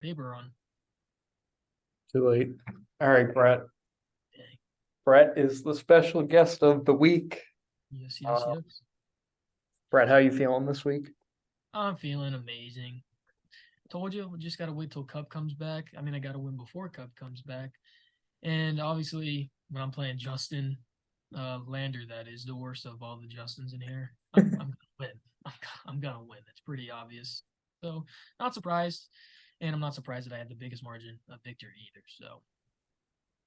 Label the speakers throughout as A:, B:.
A: paper run.
B: Too late. All right, Brett.
A: Dang.
B: Brett is the special guest of the week.
A: Yes, yes,
B: Uh,
A: yes.
B: Brett, how you feeling this week?
A: I'm feeling amazing. Told you, we just gotta wait till Cup comes back. I mean, I gotta win before Cup comes back. And obviously, when I'm playing Justin Lander, that is the worst of all the Justins in here. I'm gonna win. I'm gonna win. It's pretty obvious. So, not surprised, and I'm not surprised that I had the biggest margin of victory either. So,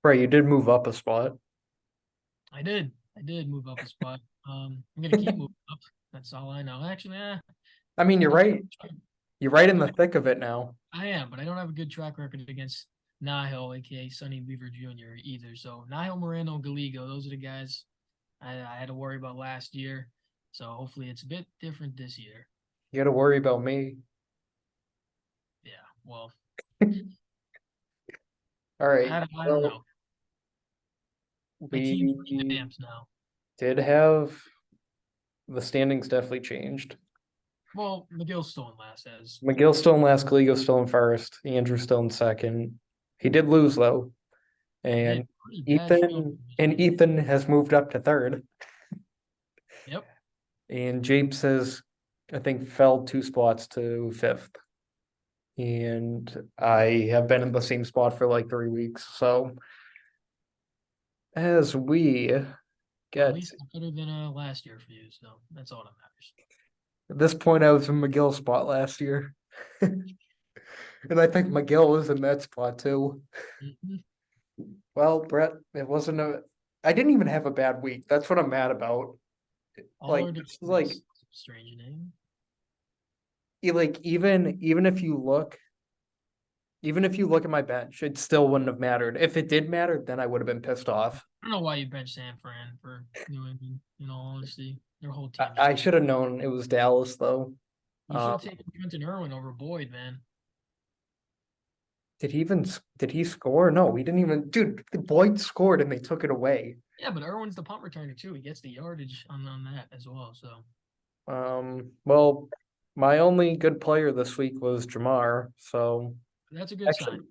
B: Brett, you did move up a spot.
A: I did move up a spot. I'm gonna keep moving up. That's all I know. Actually,
B: I mean,
A: I
B: you're
A: don't.
B: right. You're right in
A: But
B: the thick of it now.
A: I am, but I don't have a good track record against Nahil, aka Sonny Weaver Jr. either. So Nahil, Moreno, Galigo, those are the guys I had to worry about last year. So hopefully it's a bit different this year.
B: You got to worry about me.
A: Yeah, well,
B: All right.
A: I don't
B: Well,
A: know. My team's
B: we
A: revamped now.
B: did have the standings definitely changed.
A: Well, McGill's still in last as
B: McGill still in last, Gallego still in first, Andrew still in second. He did lose though,
A: he did
B: and
A: pretty bad field
B: Ethan and
A: position.
B: Ethan has moved up to third.
A: Yep.
B: And Japes has, I think, fell 2 spots to fifth. And I have been in the same spot for like 3 weeks. So as we
A: Well, at
B: get
A: least it's better than last year for you. So that's all that matters.
B: at this point, I was in McGill spot last year. And I think McGill was in that spot too.
A: Mhm.
B: Well, Brett, it wasn't a I didn't even have a bad week. That's what I'm mad about.
A: All
B: Like
A: are
B: this is like
A: Express. Strange name.
B: even if you look at my bench, it still wouldn't have mattered. If it did matter, then I would have been pissed off.
A: I don't know why you benched San Fran for New England. In all honesty, their whole
B: I,
A: team just
B: I
A: didn't.
B: should have known it was Dallas though.
A: You should
B: Um,
A: have taken Trenton Irwin over Boyd, man.
B: did he score? No, he didn't even. Dude, Boyd scored and they took it away.
A: Yeah, but Irwin's the punt returner too. He gets the yardage on that as well. So
B: Well, my only good player this week was Jamar. So
A: that's a good sign.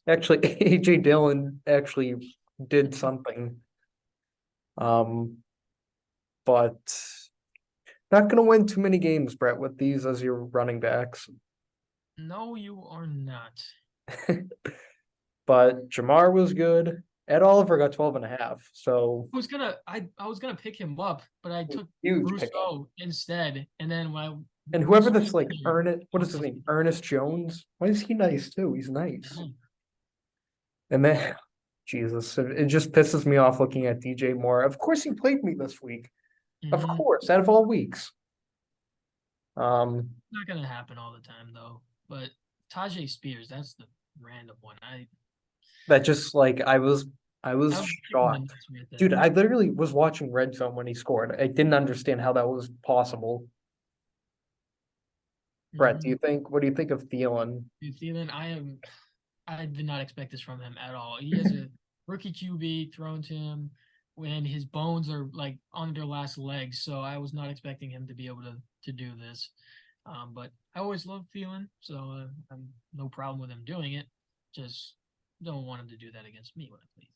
B: actually, AJ Dillon actually did something. Um, but not gonna win too many games, Brett, with these as your running backs.
A: No, you are not.
B: But Jamar was good. Ed Oliver got 12 and a half. So
A: I was gonna pick him up, but I took
B: huge pickup.
A: Rousseau instead, and then when
B: And whoever
A: Rousseau
B: this
A: was
B: like
A: there,
B: Ernest, what
A: got
B: is his name?
A: 50.
B: Ernest Jones. Why is he nice too? He's nice.
A: Yeah.
B: And then Jesus, it just pisses me off looking at DJ Moore. Of course he played me this week. Of
A: Mhm.
B: course, out of all weeks.
A: Not gonna happen all the time though. But Tajay Spears, that's the random one.
B: That just like I was
A: I was kicking the
B: shocked.
A: nuts right
B: Dude,
A: there.
B: I literally was watching Red Zone when he scored. I didn't understand how that was possible. Brett,
A: Hmm.
B: what do you think of Thielen?
A: Dude, Thielen, I did not expect this from him at all. He has a rookie QB thrown to him when his bones are like on their last legs, so I was not expecting him to be able to do this. But I always loved Thielen, so I'm no problem with him doing it. Just don't want him to do that against me when I play.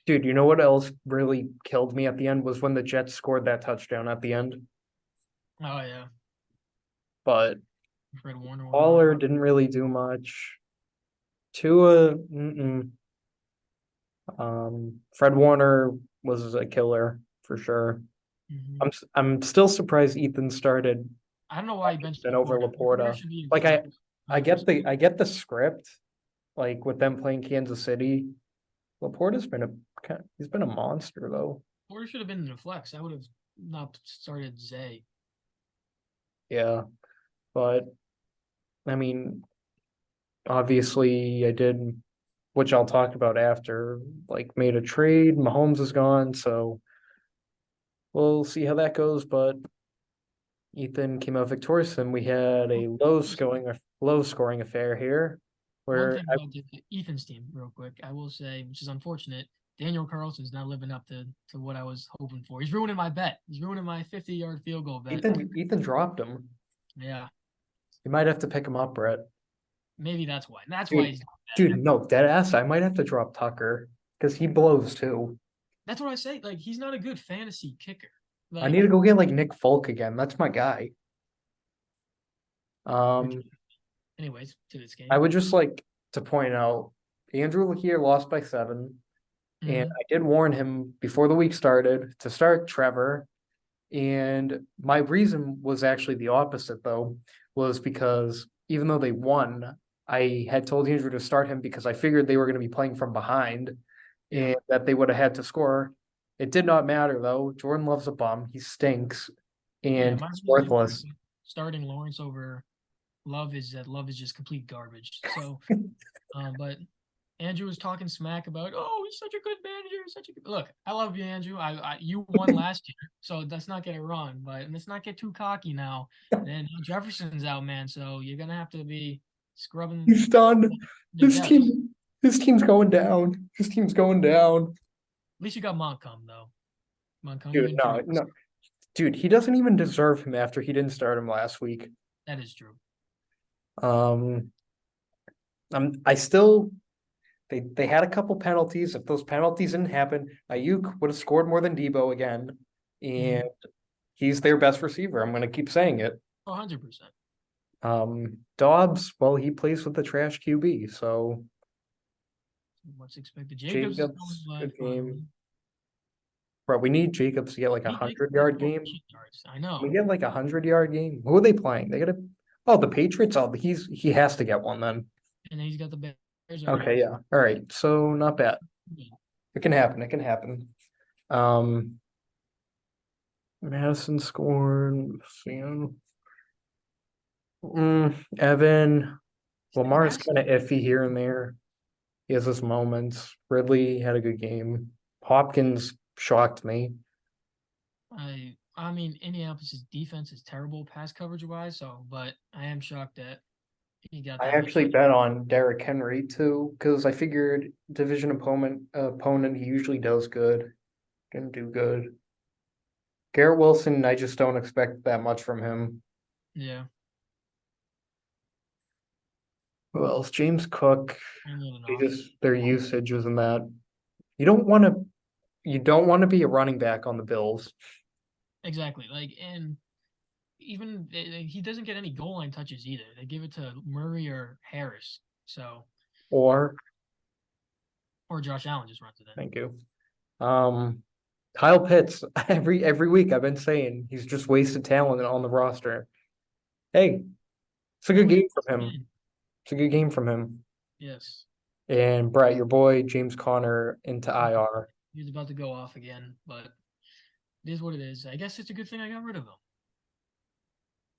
B: Dude, you know what else really killed me at the end was when the Jets scored that touchdown at the end.
A: Oh yeah,
B: But
A: Fred Warner went
B: Waller
A: off.
B: didn't really do much. Tua, mm-mm. Fred Warner was a killer for sure.
A: Hmm.
B: I'm still surprised Ethan started
A: I don't know why he benched
B: and over
A: Laporta. Laporta
B: Laporta.
A: should be in
B: Like
A: flex.
B: I get
A: 100%.
B: the script, like with them playing Kansas City. Laporta's been he's been a monster though.
A: Laporta should have been in the flex. I would have not started Zay.
B: Yeah, but I mean, obviously I did, which I'll talk about after, like made a trade. Mahomes is gone, so we'll see how that goes. But Ethan came out victorious, and we had a low scoring affair here,
A: One
B: where
A: thing about Ethan's team, real quick, I will say, which is unfortunate, Daniel Carlson's not living up to what I was hoping for. He's ruining my bet. He's ruining my 50-yard field goal bet.
B: Ethan dropped him.
A: Yeah.
B: You might have to pick him up, Brett.
A: Maybe that's why. That's why
B: Dude,
A: he's not
B: dude,
A: better.
B: no, dead ass. I might have to drop Tucker because he blows too.
A: That's what I say. Like he's not a good fantasy kicker.
B: I
A: Like
B: need to go get like Nick Folk again. That's my guy.
A: which,
B: Um,
A: anyways, to this
B: I
A: game.
B: would just like to point out Andrew here lost by 7, and
A: Hmm.
B: I did warn him before the week started to start Trevor. And my reason was actually the opposite, though, was because even though they won, I had told Andrew to start him because I figured they were going to be playing from behind
A: Yeah.
B: and that they would have had to score. It did not matter, though. Jordan Love's a bum. He stinks
A: Yeah,
B: and
A: my
B: he's
A: reasoning for
B: worthless.
A: starting Lawrence over Love is that Love is just complete garbage. So, but Andrew was talking smack about, oh, he's such a good manager, such a good. Look, I love you, Andrew. You won last year, so let's not get it wrong. But let's not get too cocky now. And Jefferson's out, man. So you're gonna have to be scrubbing
B: He's done.
A: the
B: This
A: depths.
B: team, this team's going down. This team's going down.
A: At least you got Montcalm though. Montgomery
B: Dude,
A: and
B: no,
A: Travis.
B: no. Dude, he doesn't even deserve him after he didn't start him last week.
A: That is true.
B: Um, I still they had a couple penalties. If those penalties didn't happen, Ayuk would have scored more than Debo again, and
A: Mm-hmm.
B: he's their best receiver. I'm gonna keep saying it.
A: 100%.
B: Dobbs, well, he plays with the trash QB, so
A: What's expected? Jacobs is going
B: Jacobs,
A: live
B: good game.
A: finally.
B: Bro, we need Jacobs to get like a
A: He Jacobs
B: hundred
A: to have
B: yard
A: more
B: game.
A: rushing yards. I
B: We
A: know.
B: get like 100 yard game. Who are they playing? They gotta. Oh, the Patriots. Oh, he has to get one then.
A: And then he's got the Bears already.
B: Okay, yeah. All right. So not bad. It can happen. It can happen. Um, Madison scored. Sam. Evan. Lamar's
A: Madison,
B: kind of iffy here and there. He has his moments. Ridley had a good game. Hopkins shocked me.
A: I mean, Indianapolis' defense is terrible pass coverage wise, so but I am shocked that he got
B: I
A: that much.
B: actually bet on Derrick Henry too, because I figured division opponent he usually does good. Can do good. Garrett Wilson, I just don't expect that much from him.
A: Yeah,
B: Who else? James Cook.
A: on and
B: They
A: off.
B: just their usage isn't that. You don't want to. You don't want to be a running back on the Bills,
A: Exactly. Like, and even he doesn't get any goal line touches either. They give it to Murray or Harris. So,
B: or
A: or Josh Allen just runs it in.
B: thank you. Um, Kyle Pitts. Every week I've been saying he's just wasted talent on the roster. Hey, it's a good
A: Only
B: game from him. It's a good game from him.
A: yes.
B: And Brett, your boy James Conner into IR.
A: He's about to go off again, but it is what it is. I guess it's a good thing I got rid of him.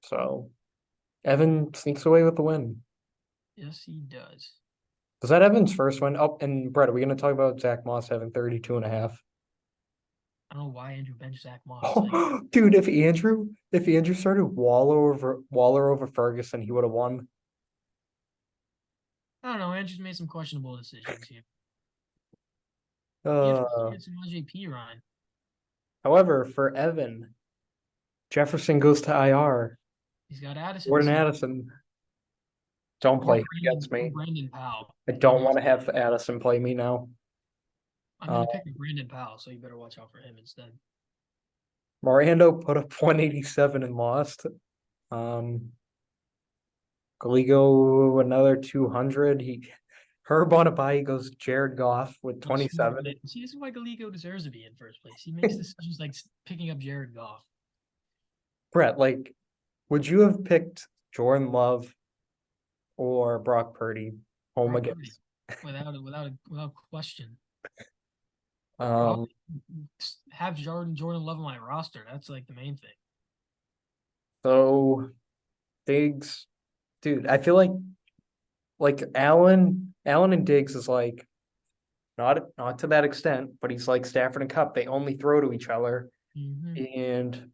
B: So Evan sneaks away with the win.
A: Yes, he does.
B: Was that Evan's first win? Oh, and Brett, are we going to talk about Zach Moss having 32 and a half?
A: I don't know why Andrew benched Zach Moss. Like,
B: Oh, dude, if Andrew started Waller over Ferguson, he would have won.
A: I don't know. Andrew's made some questionable decisions here. He
B: Uh,
A: had some JP Ryan.
B: however, for Evan, Jefferson goes to IR.
A: He's got Addison
B: Gordon
A: still.
B: Addison, don't play against
A: Or
B: me.
A: Brandon Powell.
B: I
A: He
B: don't
A: wants.
B: want to have Addison play me now.
A: I'm
B: Uh,
A: gonna pick Brandon Powell, so you better watch out for him instead.
B: Mirando put up 187 and lost. Um, Galigo another 200. Herb on a bye goes Jared Goff with
A: Oh, smart
B: 27.
A: man. See, this is why Galigo deserves to be in first place. He makes decisions like picking up Jared Goff.
B: Brett, like, would you have picked Jordan Love or Brock Purdy home
A: Brock Purdy,
B: against?
A: without question.
B: Um,
A: Probably have Jordan Love on my roster. That's like the main thing.
B: so Diggs, dude, I feel like Allen and Diggs is like not to that extent, but he's like Stafford and Cup. They only throw to each other,
A: Hmm.
B: and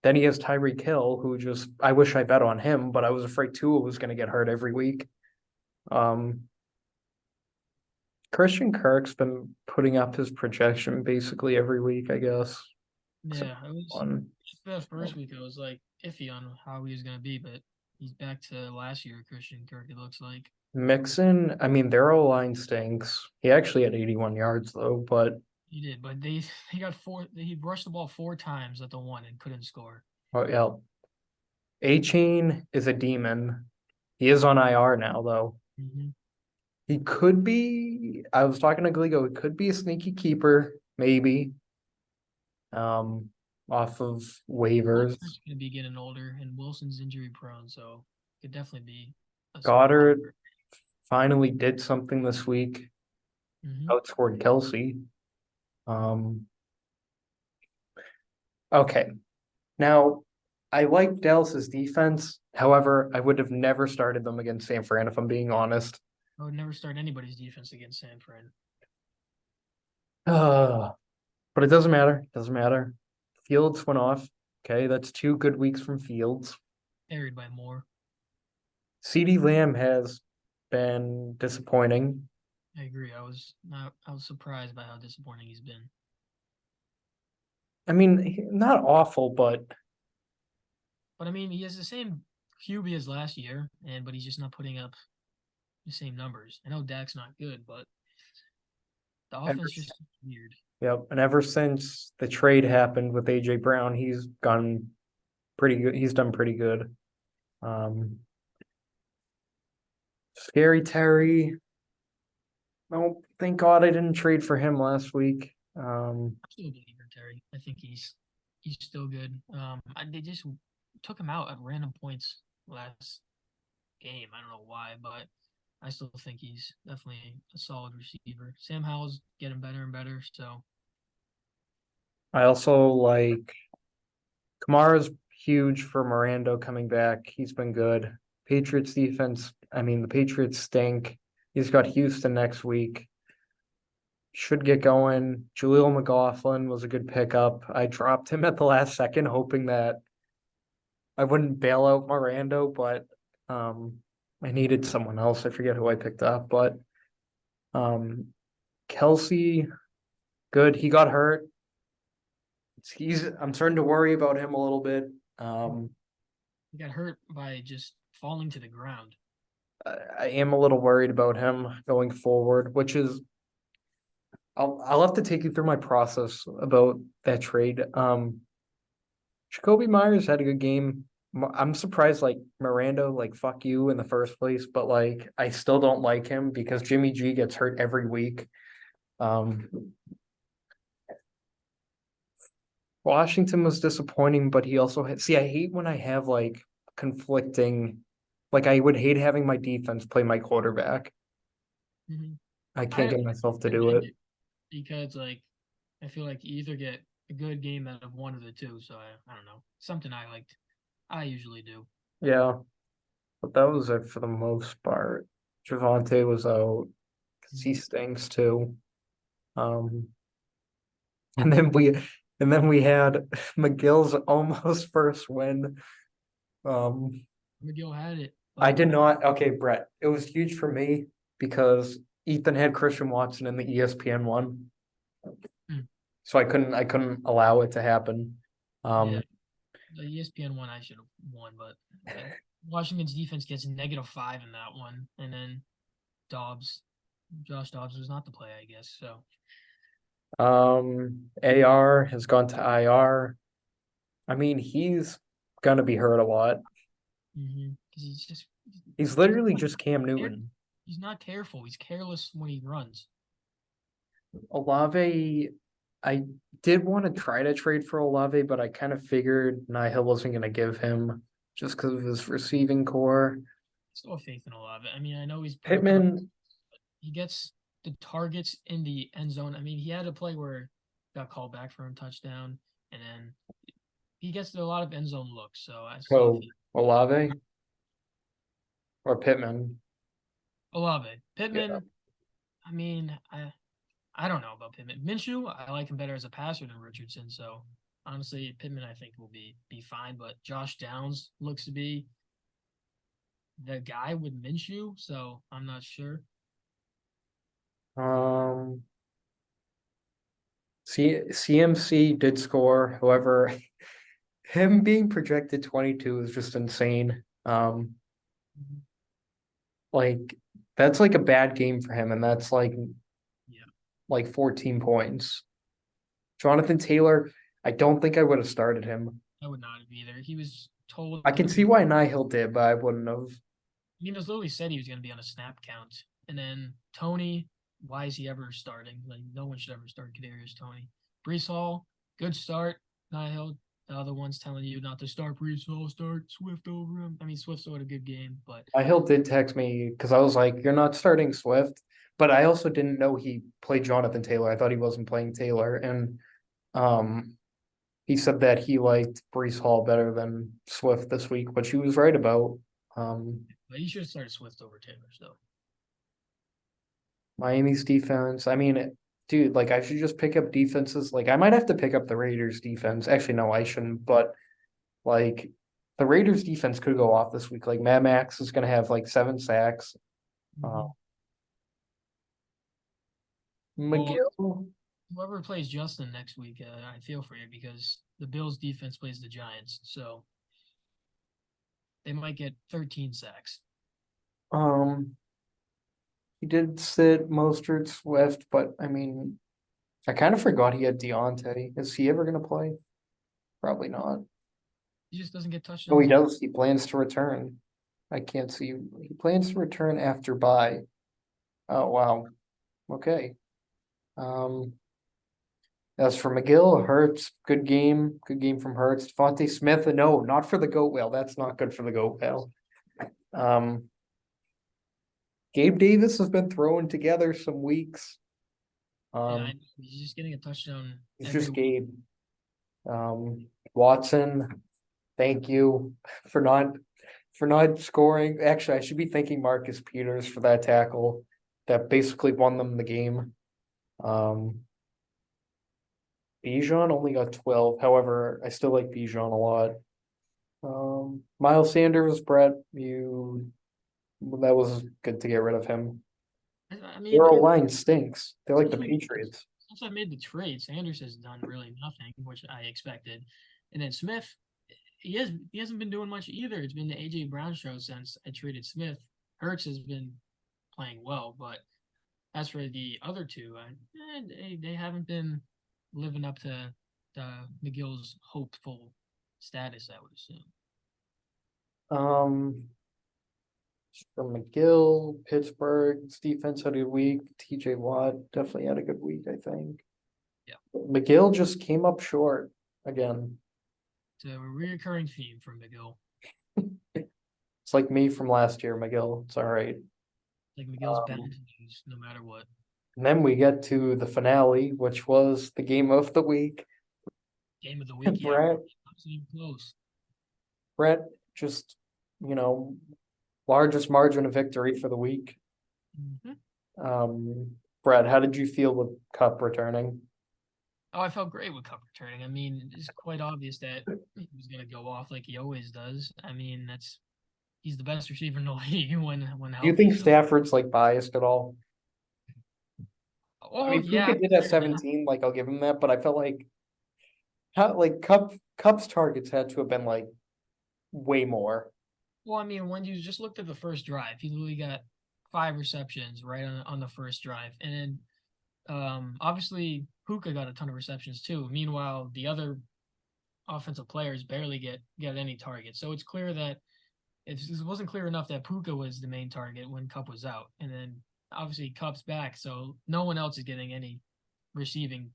B: then he has Tyreek Hill, who just I wish I bet on him, but I was afraid Tua was going to get hurt every week. Um, Christian Kirk's been putting up his projection basically every week, I guess. Except
A: Yeah, I was
B: one.
A: the first week. I was like iffy on how he was gonna be, but he's back to last year, Christian Kirk. It looks like.
B: Mixon, I mean, their O line stinks. He actually had 81 yards though, but
A: He did, but they he got four. He rushed the ball 4 times at the one and couldn't score.
B: oh yeah. A Chain is a demon. He is on IR now though.
A: Mm-hmm.
B: He could be. I was talking to Gligo. He could be a sneaky keeper, maybe. Um, Off of waivers.
A: Goddard's gonna be getting older, and Wilson's injury prone, so could definitely be a small
B: Goddard
A: upgrade.
B: finally did something this week.
A: Mm-hmm.
B: Outscored Kelsey. Um, okay. Now, I like Dallas's defense. However, I would have never started them against San Fran if I'm being honest.
A: I would never start anybody's defense against San Fran.
B: But it doesn't matter. It doesn't matter. Fields went off. Okay, that's 2 good weeks from Fields.
A: Carried by more.
B: CeeDee Lamb has been disappointing.
A: I agree. I was surprised by how disappointing he's been.
B: I mean, not awful, but
A: But I mean, he has the same QB as last year, but he's just not putting up the same numbers. I know Dak's not good, but the
B: ever,
A: offense just weird.
B: yep. And ever since the trade happened with AJ Brown, he's gone pretty good. He's done pretty good. Um, Scary Terry. Oh, thank God I didn't trade for him last week.
A: I'm still a believer, Terry. I think he's still good. They just took him out at random points last game. I don't know why, but I still think he's definitely a solid receiver. Sam Howell's getting better and better, so
B: I also like Kamara's huge for Miranda coming back. He's been good. Patriots defense. I mean, the Patriots stink. He's got Houston next week. Should get going. Jaleel McLaughlin was a good pickup. I dropped him at the last second, hoping that I wouldn't bail out Miranda, but I needed someone else. I forget who I picked up, but um Kelsey, good. He got hurt. I'm starting to worry about him a little bit.
A: he got hurt by just falling to the ground.
B: I am a little worried about him going forward, which is I'll have to take you through my process about that trade. Jacoby Myers had a good game. I'm surprised like Miranda, like fuck you in the first place, but like I still don't like him because Jimmy G gets hurt every week. Um Washington was disappointing, but he also had I hate when I have like conflicting like I would hate having my defense play my quarterback.
A: Mm-hmm.
B: I can't get myself to
A: I
B: do
A: dig
B: it.
A: it because like I feel like you either get a good game out of one of the two. So I don't know. Something I liked. I usually do.
B: Yeah, but that was it for the most part. Javante was out because he
A: Mhm.
B: stinks too. Um, and then we had McGill's almost first win. Um,
A: McGill had it,
B: I
A: but
B: did not. Okay, Brett, it was huge for me because Ethan had Christian Watson in the ESPN one,
A: mm,
B: so I couldn't allow it to happen.
A: yeah,
B: Um,
A: the ESPN one I should have won, but Washington's defense gets -5 in that one, and then Dobbs, Josh Dobbs was not the play, I guess. So
B: AR has gone to IR. I mean, he's gonna be hurt a lot.
A: because he's just
B: He's literally
A: not
B: just Cam
A: care-
B: Newton.
A: he's not careful. He's careless when he runs.
B: Olave, I did want to try to trade for Olave, but I kind of figured Nihil wasn't going to give him just because of his receiving core.
A: Still have faith in Olave. I mean, I know he's put up
B: Pittman,
A: he gets the targets in the end zone. I mean, he had a play where got called back for a touchdown, and then he gets a lot of end zone looks. So I still
B: oh, Olave or Pittman.
A: Olave.
B: Yeah.
A: Pittman. I mean, I don't know about Pittman. Minshew, I like him better as a passer than Richardson. So honestly, Pittman I think will be fine. But Josh Downs looks to be the guy with Minshew, so I'm not sure.
B: Um, CMC did score. However, him being projected 22 is just insane.
A: Mhm.
B: Like That's like a bad game for him, and that's
A: Yeah,
B: like 14 points. Jonathan Taylor, I don't think I would have started him.
A: I would not have either. He was told
B: I can
A: to
B: see
A: be.
B: why Nihil did, but I wouldn't have.
A: Minos literally said he was going to be on a snap count, and then Tony, why is he ever starting? Like no one should ever start Kadarius Tony. Brees Hall, good start. Nihil, the other one's telling you not to start Brees Hall, start Swift over him. I mean, Swift still had a good game, but
B: Nihil did text me because I was like, "You're not starting Swift," but I also didn't know he played Jonathan Taylor. I thought he wasn't playing Taylor, and um, he said that he liked Brees Hall better than Swift this week, which he was right about. Um,
A: he should have started Swift over Taylor. So
B: Miami's defense. I mean, dude, like I should just pick up defenses. Like I might have to pick up the Raiders defense. Actually, no, I shouldn't. But like the Raiders defense could go off this week. Like Mad Max is gonna have like 7 sacks. Uh,
A: well,
B: McGill.
A: whoever plays Justin next week, I feel for you because the Bills defense plays the Giants, so they might get 13 sacks.
B: Um, he did sit Mostert, Swift, but I mean, I kind of forgot he had Deontay. Is he ever gonna play? Probably not.
A: He just doesn't get
B: Oh, he
A: touchdowns.
B: does. He plans to return. I can't see. He plans to return after bye. Oh wow. Okay. Um, as for McGill, Hurts, good game. Good game from Hurts. Devontae Smith, no, not for the goat whale. That's not good for the goat whale. Um, Gabe Davis has been throwing together some weeks.
A: Yeah,
B: Um,
A: he's just getting a touchdown
B: it's
A: every
B: just
A: week.
B: Gabe. Watson, thank you for not scoring. Actually, I should be thanking Marcus Peters for that tackle that basically won them the game. Bijan only got 12. However, I still like Bijan a lot. Miles Sanders, Brett, that was good to get rid of him.
A: I
B: Their
A: mean,
B: line stinks. They're like
A: since
B: the
A: we
B: Patriots.
A: since I made the trade, Sanders has done really nothing, which I expected. And then Smith, he hasn't been doing much either. It's been the AJ Brown show since I traded Smith. Hurts has been playing well, but as for the other two, they haven't been living up to McGill's hopeful status, I would assume.
B: Um, from McGill, Pittsburgh's defense had a good week. TJ Watt definitely had a good week, I think.
A: Yeah.
B: McGill just came up short again.
A: It's a reoccurring theme from McGill.
B: It's like me from last year, McGill. It's all right.
A: Like McGill's bound to lose no matter what.
B: And then we get to the finale, which was the game of the week.
A: Game of the week, yeah.
B: Brett,
A: Wasn't even close.
B: Brett just, you know, largest margin of victory for the week. Brett, how did you feel with Cup returning?
A: Oh, I felt great with Cup returning. I mean, it's quite obvious that he was going to go off like he always does. I mean, he's the best receiver in the league when
B: Do you
A: healthy.
B: think
A: So,
B: Stafford's like biased at all? I
A: oh
B: mean,
A: yeah,
B: Puka did at 17, like I'll give him that, but I felt like Cup's targets had to have been like way more.
A: well, I mean, when you just looked at the first drive, he literally got 5 receptions right on the first drive, and then obviously Puka got a ton of receptions too. Meanwhile, the other offensive players barely get any targets. So it's clear that it wasn't clear enough that Puka was the main target when Cup was out, and then obviously Cup's back, so no one else is getting any receiving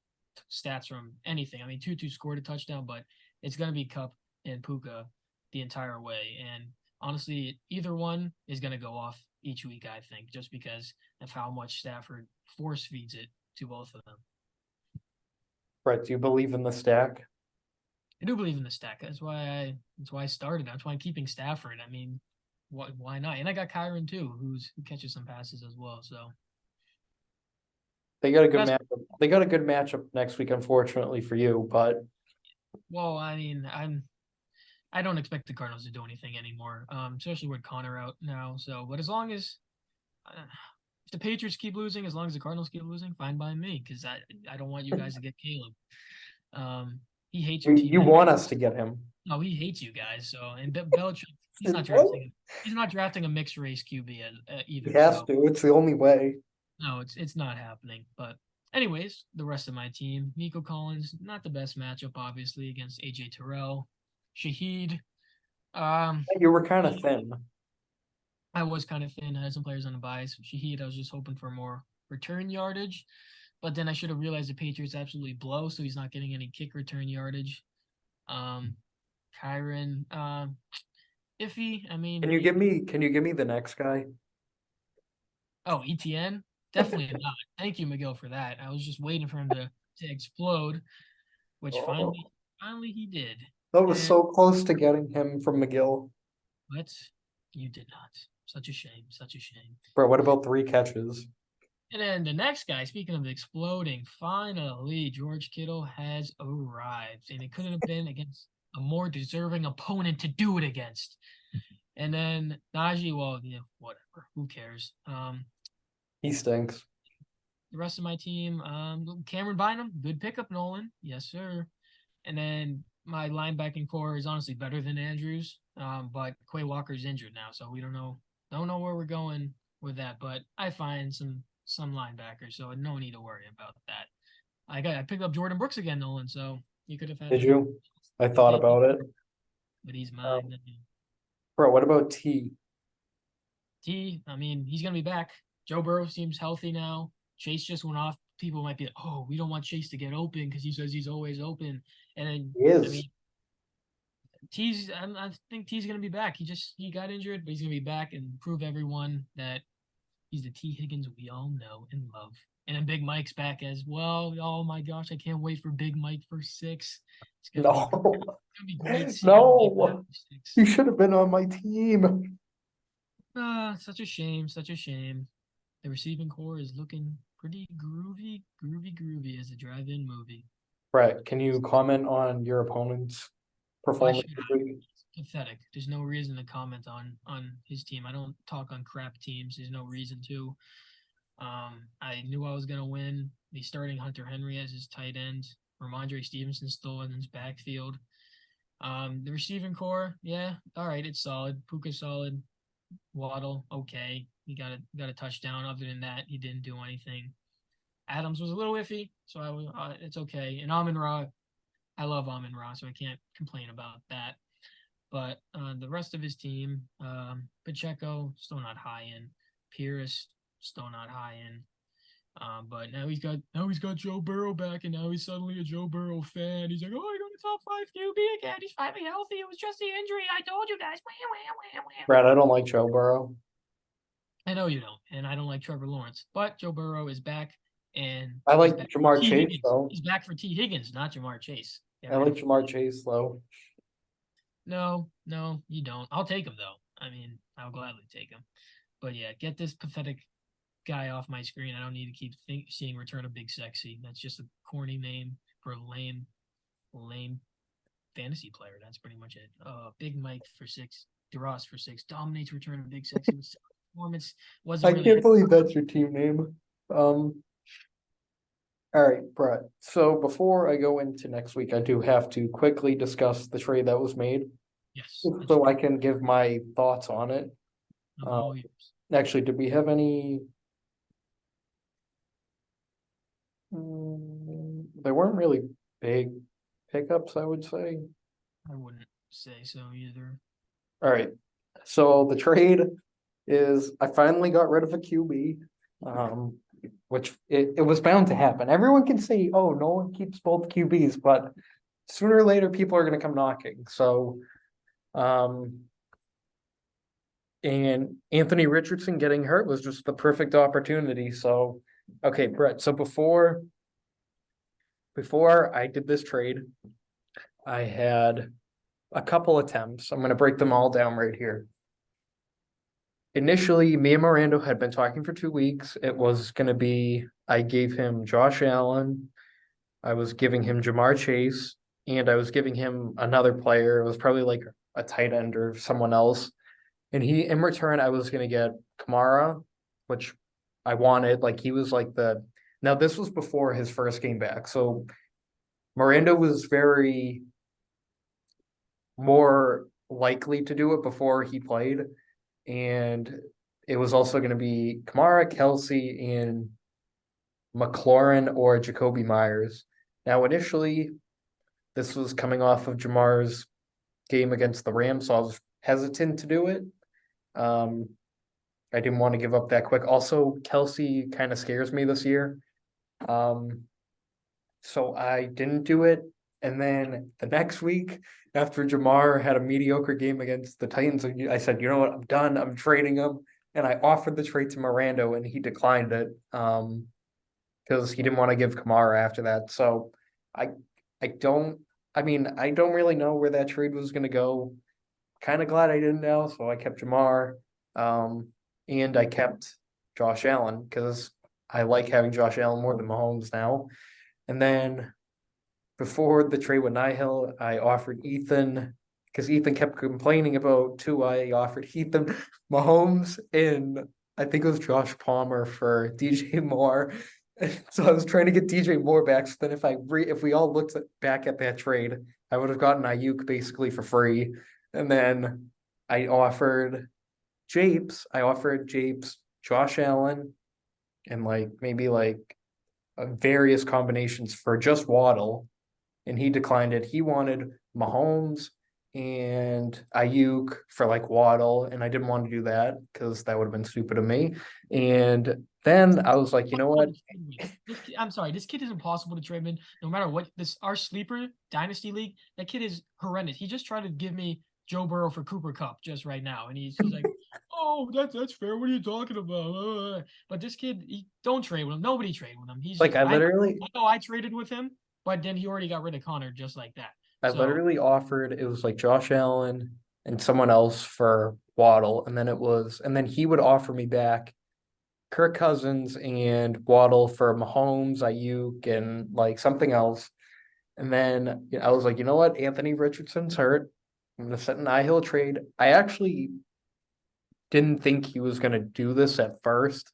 A: stats from anything. I mean, Tutu scored a touchdown, but it's going to be Cup and Puka the entire way. And honestly, either one is going to go off each week, I think, just because of how much Stafford force feeds it to both of them.
B: Brett, do you believe in the stack?
A: I do believe in the stack. That's why I started. That's why I'm keeping Stafford. I mean, why not? And I got Kyron too, who catches some passes as well. So
B: They got a good
A: that's
B: matchup. They got a good matchup next week, unfortunately for you, but
A: well, I mean, I don't expect the Cardinals to do anything anymore, especially with Connor out now. So, but as long as if the Patriots keep losing, as long as the Cardinals keep losing, fine by me, because I don't want you guys to get Caleb. He hates your team.
B: you want us to get him.
A: No, he hates you guys. So, and Belichick He's not
B: What?
A: drafting. He's not drafting a mixed race QB
B: He
A: either.
B: has
A: So
B: to. It's the only way.
A: no, it's not happening. But anyways, the rest of my team: Nico Collins, not the best matchup, obviously, against AJ Terrell, Shaheed. Um,
B: You were kind of thin.
A: I was kind of thin. I had some players on the buys. Shaheed, I was just hoping for more return yardage, but then I should have realized the Patriots absolutely blow, so he's not getting any kick return yardage. Um, Kyron, iffy. I mean,
B: Can you give me the next guy?
A: oh, ETN, definitely not. Thank you, Miguel, for that. I was just waiting for him to explode, which
B: Oh,
A: finally he did.
B: that was
A: And
B: so close to getting him from McGill.
A: but you did not. Such a shame. Such a shame.
B: Bro, what about 3 catches?
A: And then the next guy, speaking of exploding, finally George Kittle has arrived, and it couldn't have been against a more deserving opponent to do it against. And then Najee, well, yeah, whatever. Who cares?
B: He stinks.
A: The rest of my team, Cameron Bynum, good pickup, Nolan. Yes, sir. And then my linebacking core is honestly better than Andrews. But Quay Walker's injured now, so we don't know where we're going with that. But I find some linebackers, so no need to worry about that. I picked up Jordan Brooks again, Nolan. So you could have had
B: Did
A: him.
B: you? I
A: I
B: thought
A: did,
B: about it.
A: but he's mine.
B: Bro, what about T?
A: I mean, he's gonna be back. Joe Burrow seems healthy now. Chase just went off. People might be, oh, we don't want Chase to get open because he says he's always open. And then,
B: He
A: I
B: is.
A: mean, I think T's gonna be back. He got injured, but he's gonna be back and prove everyone that he's the T Higgins we all know and love. And then Big Mike's back as well. Oh my gosh, I can't wait for Big Mike for 6. It's gonna be
B: No.
A: great seeing him get back
B: No.
A: for 6.
B: He should have been on my team.
A: Such a shame, such a shame. The receiving core is looking pretty groovy as a drive-in movie.
B: Brett, can you comment on your opponent's
A: Why
B: performance
A: should
B: this
A: I?
B: week?
A: It's pathetic. There's no reason to comment on his team. I don't talk on crap teams. There's no reason to. I knew I was gonna win. He's starting Hunter Henry as his tight end. Ramondre Stevenson still in his backfield. The receiving core, yeah, all right, it's solid. Puka's solid. Waddle, okay. He got a touchdown. Other than that, he didn't do anything. Adams was a little iffy, so it's okay. And Amon Ra, I love Amon Ra, so I can't complain about that. But the rest of his team, Pacheco still not high in. Pierce still not high in. But now he's got Joe Burrow back, and now he's suddenly a Joe Burrow fan. He's like, oh, I got a top 5 QB again. He's finally healthy. It was just the injury. I told you guys.
B: Brad, I don't like Joe Burrow.
A: I know you don't, and I don't like Trevor Lawrence, but Joe Burrow is back, and
B: I
A: he's
B: like
A: back for
B: Jamar
A: T.
B: Chase,
A: Higgins.
B: though.
A: He's back for T. Higgins, not Jamar Chase.
B: I like Jamar Chase, though.
A: No, you don't. I'll take him though. I mean, I'll gladly take him. But yeah, get this pathetic guy off my screen. I don't need to keep seeing Return of Big Sexy. That's just a corny name for a lame fantasy player. That's pretty much it. Big Mike for 6, DeRoss for 6, dominates Return of Big Sexy. Performance wasn't
B: I
A: really.
B: can't believe that's your team name. All right, Brett. So before I go into next week, I do have to quickly discuss the trade that was made,
A: Yes.
B: so I can give my thoughts on it.
A: I'm all yours.
B: Actually, did we have any? They weren't really big pickups, I would say.
A: I wouldn't say so either.
B: All right. So the trade is I finally got rid of a QB, which it was bound to happen. Everyone can say, oh, no one keeps both QBs, but sooner or later people are going to come knocking. So, and Anthony Richardson getting hurt was just the perfect opportunity. So, okay, Brett. So before I did this trade, I had a couple attempts. I'm going to break them all down right here. Initially, me and Miranda had been talking for 2 weeks. It was going to be, I gave him Josh Allen, I was giving him Jamar Chase, and I was giving him another player. It was probably like a tight end or someone else. And in return, I was going to get Kamara, which I wanted. Like, he was like now this was before his first game back. So Miranda was more likely to do it before he played. And it was also going to be Kamara, Kelsey, and McLaurin or Jacoby Myers. Now, initially, this was coming off of Jamar's game against the Rams, so I was hesitant to do it. Um, I didn't want to give up that quick. Also, Kelsey kind of scares me this year. Um, so I didn't do it. And then the next week, after Jamar had a mediocre game against the Titans, I said, you know what, I'm done. I'm trading him. And I offered the trade to Miranda and he declined it. Because he didn't want to give Kamara after that. So I I don't I mean, I don't really know where that trade was gonna go. Kind of glad I didn't know, so I kept Jamar. Um, and I kept Josh Allen because I like having Josh Allen more than Mahomes now. And then before the trade with Nihil, I offered Ethan because Ethan kept complaining about Tua. I offered Ethan Mahomes and I think it was Josh Palmer for DJ Moore. So I was trying to get DJ Moore back. So then if we all looked back at that trade, I would have gotten Ayuk basically for free. And then I offered Japes, Josh Allen, and like maybe like various combinations for just Waddle and he declined it. He wanted Mahomes and Ayuk for like Waddle, and I didn't want to do that because that would have been stupid of me. And then I was like, you know what?
A: I'm sorry, this kid is impossible to trade in. No matter what, this our sleeper dynasty league, that kid is horrendous. He just tried to give me Joe Burrow for Cooper Cup just right now, and he's like, "Oh, that's fair. What are you talking about?" But this kid, he don't trade with him. Nobody trade with him. He's
B: Like
A: just I know I traded with him, but then he already got rid of Connor just like that.
B: I
A: So
B: literally offered it was like Josh Allen and someone else for Waddle, and then he would offer me back Kirk Cousins and Waddle for Mahomes, Ayuk, and like something else. And then I was like, you know what? Anthony Richardson's hurt. I'm gonna set an Hill trade. I actually didn't think he was gonna do this at first.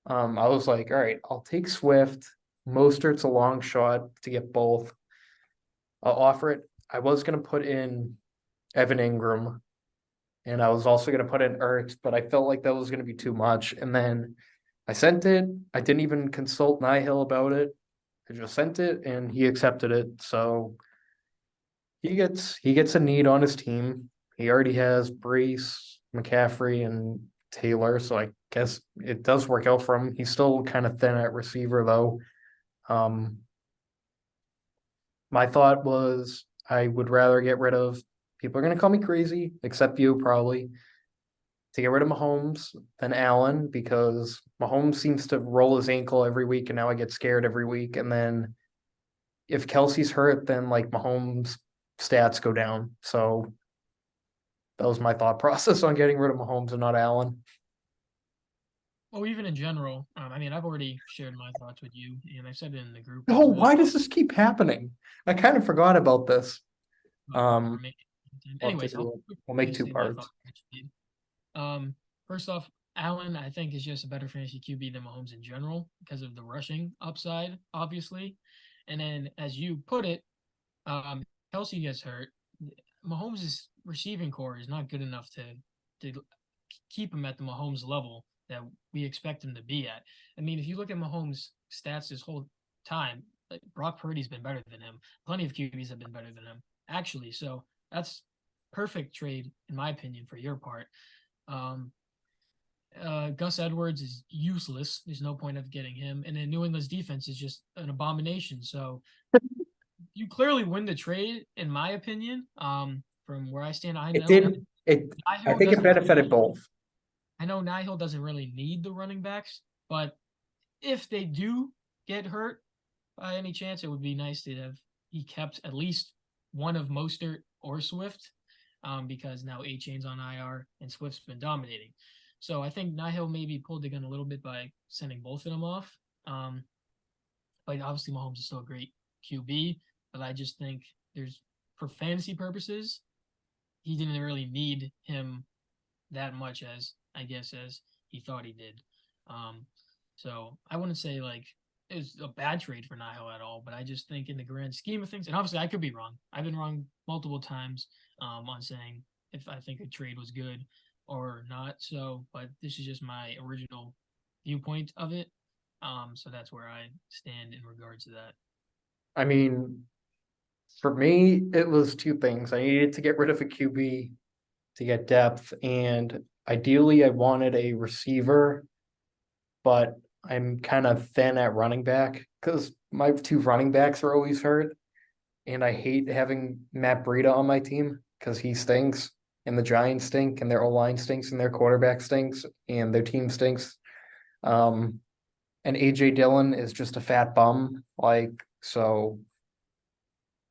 B: I was like, all right, I'll take Swift. Mostert's a long shot to get both. I'll offer it. I was gonna put in Evan Ingram, and I was also gonna put in Ertz, but I felt like that was gonna be too much. And then I sent it. I didn't even consult Nihil about it. I just sent it, and he accepted it. So he gets a need on his team. He already has Brees, McCaffrey, and Taylor, so I guess it does work out for him. He's still kind of thin at receiver though. Um, my thought was I would rather get rid of people are gonna call me crazy, except you probably, to get rid of Mahomes than Allen because Mahomes seems to roll his ankle every week and now I get scared every week. And then if Kelsey's hurt, then like Mahomes stats go down. So that was my thought process on getting rid of Mahomes and not Allen.
A: or even in general, I mean, I've already shared my thoughts with you, and I said it in the group
B: Oh,
A: as well.
B: why does this keep happening? I kind of forgot about this.
A: We're
B: Um,
A: making
B: we'll have to
A: anyways,
B: do it. We'll make
A: quickly
B: two
A: say my
B: parts.
A: thoughts. First off, Allen, I think is just a better fantasy QB than Mahomes in general because of the rushing upside, obviously. And then, as you put it, Kelsey gets hurt. Mahomes' receiving core is not good enough to keep him at the Mahomes level that we expect him to be at. I mean, if you look at Mahomes' stats this whole time, like Brock Purdy's been better than him. Plenty of QBs have been better than him, actually. So that's perfect trade, in my opinion, for your part. Um, Gus Edwards is useless. There's no point of getting him. And then New England's defense is just an abomination. So you clearly win the trade, in my opinion. From where I stand,
B: It didn't. I
A: Nihil
B: think it
A: doesn't
B: benefited
A: really.
B: both.
A: I know Nihil doesn't really need the running backs, but if they do get hurt by any chance, it would be nice to have he kept at least one of Mostert or Swift, because now Achane's on IR and Swift's been dominating. So I think Nihil maybe pulled the gun a little bit by sending both of them off. But obviously Mahomes is still a great QB, but I just think there's for fantasy purposes, he didn't really need him that much as I guess as he thought he did. Um, so I wouldn't say like is a bad trade for Niho at all, but I just think in the grand scheme of things, and obviously I could be wrong. I've been wrong multiple times on saying if I think a trade was good or not. So, but this is just my original viewpoint of it. So that's where I stand in regards to that.
B: I mean, for me, it was two things. I needed to get rid of a QB to get depth, and ideally, I wanted a receiver, but I'm kind of thin at running back because my two running backs are always hurt, and I hate having Matt Breida on my team because he stinks, and the Giants stink, and their O line stinks, and their quarterback stinks, and their team stinks. Um, and AJ Dillon is just a fat bum, like so.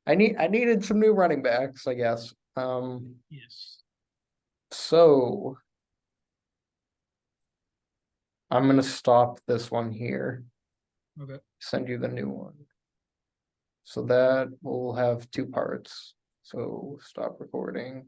B: I needed some new running backs, I guess.
A: Yes.
B: So I'm gonna stop this one here.
A: Okay.
B: Send you the new one. So that will have two parts. So stop recording.